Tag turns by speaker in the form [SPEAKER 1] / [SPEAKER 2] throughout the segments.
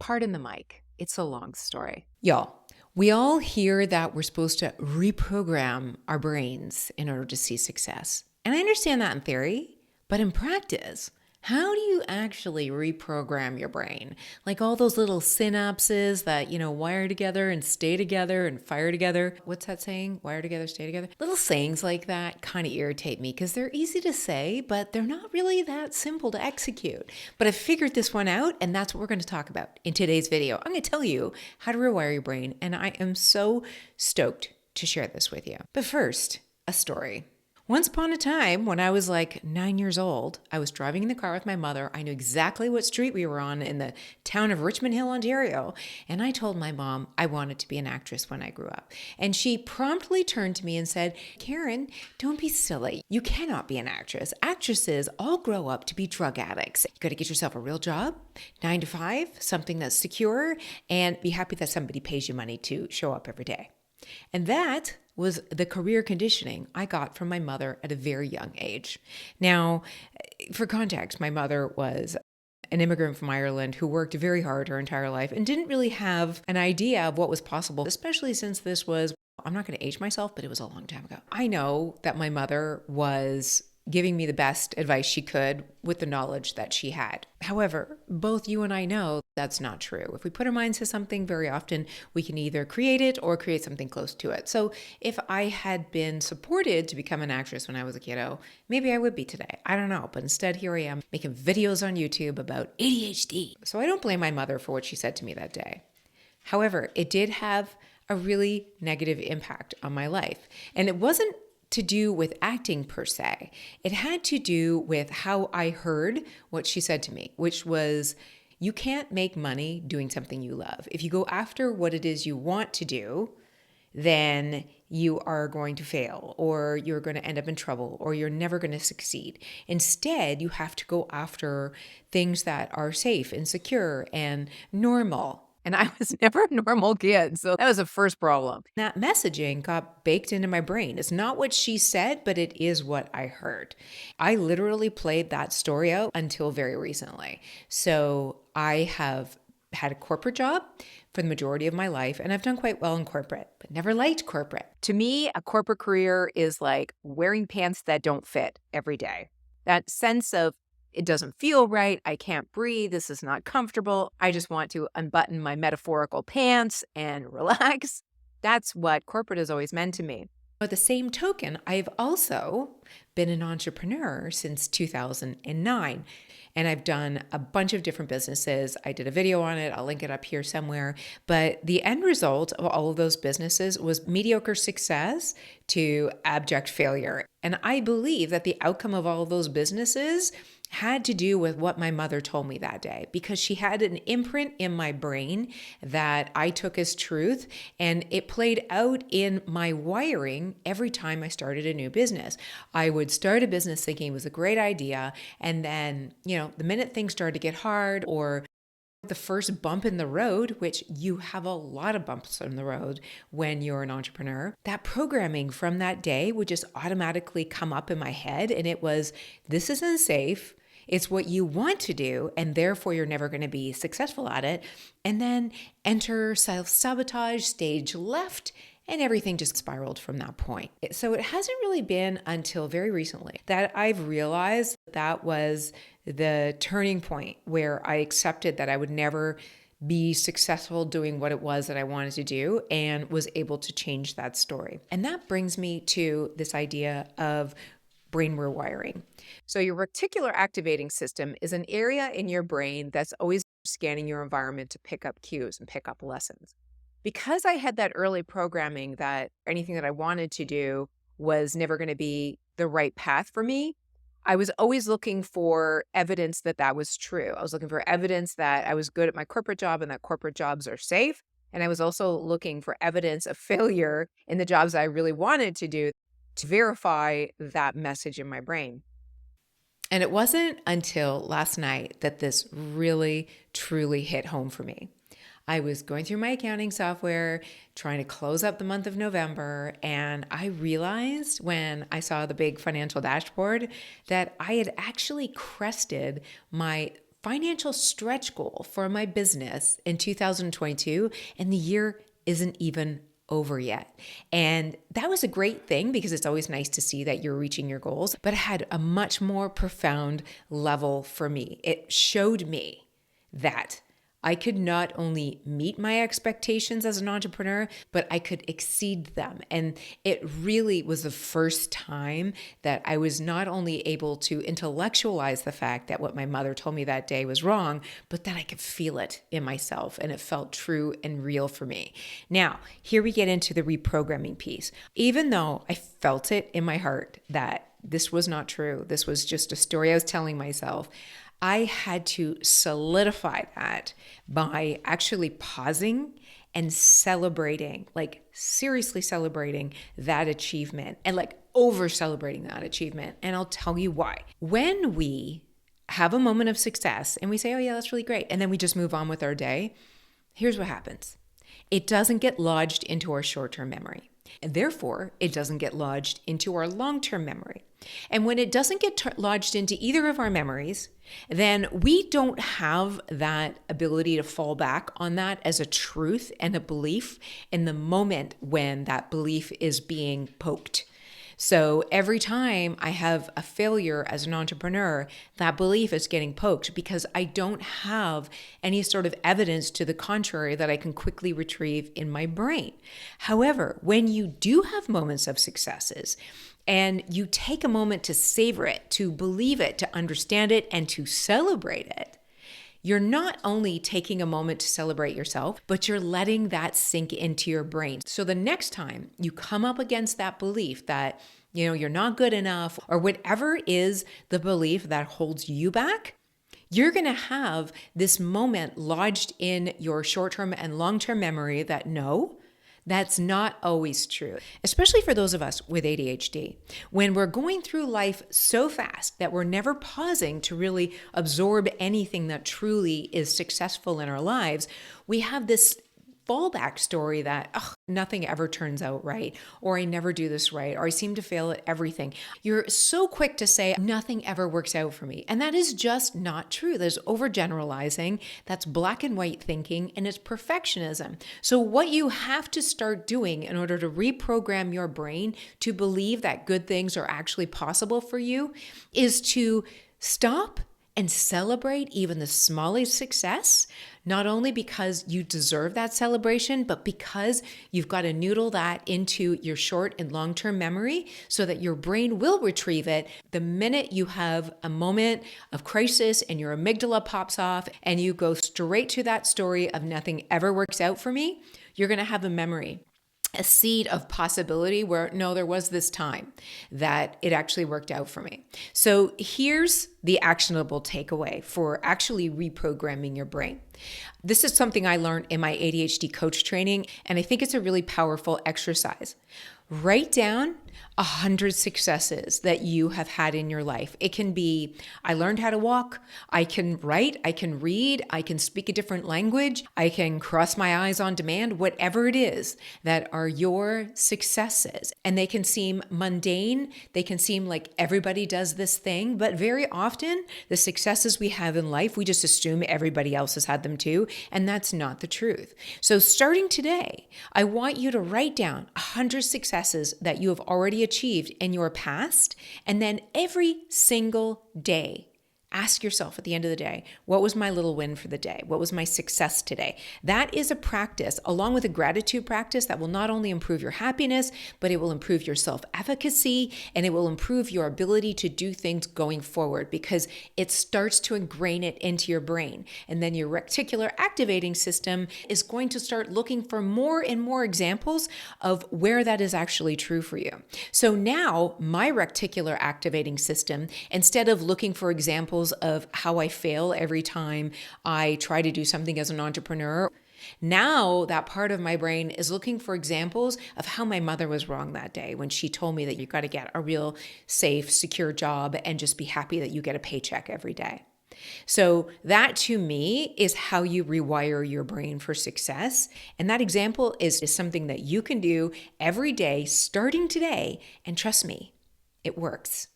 [SPEAKER 1] Pardon the mic. It's a long story. Y'all, we all hear that we're supposed to reprogram our brains in order to see success. And I understand that in theory, but in practice, how do you actually reprogram your brain? Like all those little synapses that, wire together and stay together and fire together. What's that saying? Wire together, stay together? Little sayings like that kind of irritate me because they're easy to say, but they're not really that simple to execute. But I figured this one out, and that's what we're going to talk about in today's video. I'm going to tell you how to rewire your brain, and I am so stoked to share this with you. But first, a story. Once upon a time, when I was like 9 years old, I was driving in the car with my mother. I knew exactly what street we were on in the town of Richmond Hill, Ontario. And I told my mom I wanted to be an actress when I grew up. And she promptly turned to me and said, "Karen, don't be silly. You cannot be an actress. Actresses all grow up to be drug addicts. You got to get yourself a real job, 9 to 5, something that's secure, and be happy that somebody pays you money to show up every day." And that was the career conditioning I got from my mother at a very young age. Now, for context, my mother was an immigrant from Ireland who worked very hard her entire life and didn't really have an idea of what was possible, especially since this was, I'm not going to age myself, but it was a long time ago. I know that my mother was giving me the best advice she could with the knowledge that she had. However, both you and I know that's not true. If we put our minds to something, very often we can either create it or create something close to it. So if I had been supported to become an actress when I was a kiddo, maybe I would be today. I don't know. But instead, here I am making videos on YouTube about ADHD. So I don't blame my mother for what she said to me that day. However, it did have a really negative impact on my life. And it wasn't to do with acting per se. It had to do with how I heard what she said to me, which was, you can't make money doing something you love. If you go after what it is you want to do, then you are going to fail, or you're going to end up in trouble, or you're never going to succeed. Instead, you have to go after things that are safe and secure and normal. And I was never a normal kid, so that was the first problem. That messaging got baked into my brain. It's not what she said, but it is what I heard. I literally played that story out until very recently. So I have had a corporate job for the majority of my life, and I've done quite well in corporate, but never liked corporate. To me, a corporate career is like wearing pants that don't fit every day. That sense of, it doesn't feel right, I can't breathe, this is not comfortable, I just want to unbutton my metaphorical pants and relax. That's what corporate has always meant to me. At the same token, I've also been an entrepreneur since 2009. And I've done a bunch of different businesses. I did a video on it. I'll link it up here somewhere. But the end result of all of those businesses was mediocre success to abject failure. And I believe that the outcome of all of those businesses had to do with what my mother told me that day, because she had an imprint in my brain that I took as truth, and it played out in my wiring every time I started a new business. I would start a business thinking it was a great idea, and then, the minute things started to get hard, or the first bump in the road, which you have a lot of bumps in the road when you're an entrepreneur, that programming from that day would just automatically come up in my head. And it was, this is unsafe. It's what you want to do, and therefore you're never going to be successful at it. And then enter self-sabotage, stage left, and everything just spiraled from that point. So it hasn't really been until very recently that I've realized that was the turning point where I accepted that I would never be successful doing what it was that I wanted to do, and was able to change that story. And that brings me to this idea of brain rewiring. So your reticular activating system is an area in your brain that's always scanning your environment to pick up cues and pick up lessons. Because I had that early programming that anything that I wanted to do was never going to be the right path for me, I was always looking for evidence that that was true. I was looking for evidence that I was good at my corporate job and that corporate jobs are safe. And I was also looking for evidence of failure in the jobs I really wanted to do to verify that message in my brain. And it wasn't until last night that this really, truly hit home for me. I was going through my accounting software, trying to close up the month of November, and I realized when I saw the big financial dashboard that I had actually crested my financial stretch goal for my business in 2022, and the year isn't even over yet. And that was a great thing because it's always nice to see that you're reaching your goals, but it had a much more profound level for me. It showed me that I could not only meet my expectations as an entrepreneur, but I could exceed them. And it really was the first time that I was not only able to intellectualize the fact that what my mother told me that day was wrong, but that I could feel it in myself and it felt true and real for me. Now, here we get into the reprogramming piece. Even though I felt it in my heart that this was not true, this was just a story I was telling myself, I had to solidify that by actually pausing and celebrating, like seriously celebrating that achievement and like over celebrating that achievement. And I'll tell you why. When we have a moment of success and we say, oh yeah, that's really great, and then we just move on with our day, here's what happens. It doesn't get lodged into our short-term memory. And therefore, it doesn't get lodged into our long-term memory. And when it doesn't get lodged into either of our memories, then we don't have that ability to fall back on that as a truth and a belief in the moment when that belief is being poked. So every time I have a failure as an entrepreneur, that belief is getting poked because I don't have any sort of evidence to the contrary that I can quickly retrieve in my brain. However, when you do have moments of successes, and you take a moment to savor it, to believe it, to understand it, and to celebrate it, you're not only taking a moment to celebrate yourself, but you're letting that sink into your brain. So the next time you come up against that belief that, you're not good enough, or whatever is the belief that holds you back, you're going to have this moment lodged in your short-term and long-term memory that no, that's not always true, especially for those of us with ADHD. When we're going through life so fast that we're never pausing to really absorb anything that truly is successful in our lives, we have this fallback story that nothing ever turns out right, or I never do this right, or I seem to fail at everything. You're so quick to say nothing ever works out for me. And that is just not true. There's overgeneralizing, that's black and white thinking, and it's perfectionism. So what you have to start doing in order to reprogram your brain to believe that good things are actually possible for you is to stop and celebrate even the smallest success, not only because you deserve that celebration, but because you've got to noodle that into your short and long-term memory so that your brain will retrieve it the minute you have a moment of crisis and your amygdala pops off and you go straight to that story of nothing ever works out for me. You're going to have a memory, a seed of possibility where, no, there was this time that it actually worked out for me. So here's the actionable takeaway for actually reprogramming your brain. This is something I learned in my ADHD coach training, and I think it's a really powerful exercise. Write down 100 successes that you have had in your life. It can be, I learned how to walk, I can write, I can read, I can speak a different language, I can cross my eyes on demand, whatever it is that are your successes. And they can seem mundane, they can seem like everybody does this thing, but very often the successes we have in life, we just assume everybody else has had them too, and that's not the truth. So starting today, I want you to write down 100 successes that you have already achieved in your past, and then every single day, ask yourself at the end of the day, what was my little win for the day? What was my success today? That is a practice, along with a gratitude practice, that will not only improve your happiness, but it will improve your self-efficacy, and it will improve your ability to do things going forward because it starts to ingrain it into your brain. And then your reticular activating system is going to start looking for more and more examples of where that is actually true for you. So now my reticular activating system, instead of looking for examples of how I fail every time I try to do something as an entrepreneur, now that part of my brain is looking for examples of how my mother was wrong that day when she told me that you got to get a real safe, secure job and just be happy that you get a paycheck every day. So that to me is how you rewire your brain for success. And that example is something that you can do every day starting today. And trust me, it works.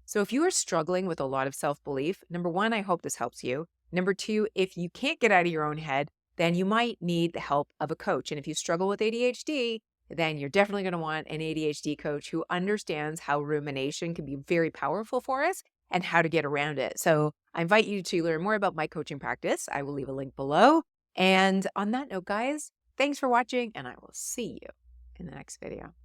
[SPEAKER 1] So if you are struggling with a lot of self-belief, number one, I hope this helps you. Number two, if you can't get out of your own head, then you might need the help of a coach. And if you struggle with ADHD, then you're definitely going to want an ADHD coach who understands how rumination can be very powerful for us and how to get around it. So I invite you to learn more about my coaching practice. I will leave a link below. And on that note, guys, thanks for watching, and I will see you in the next video.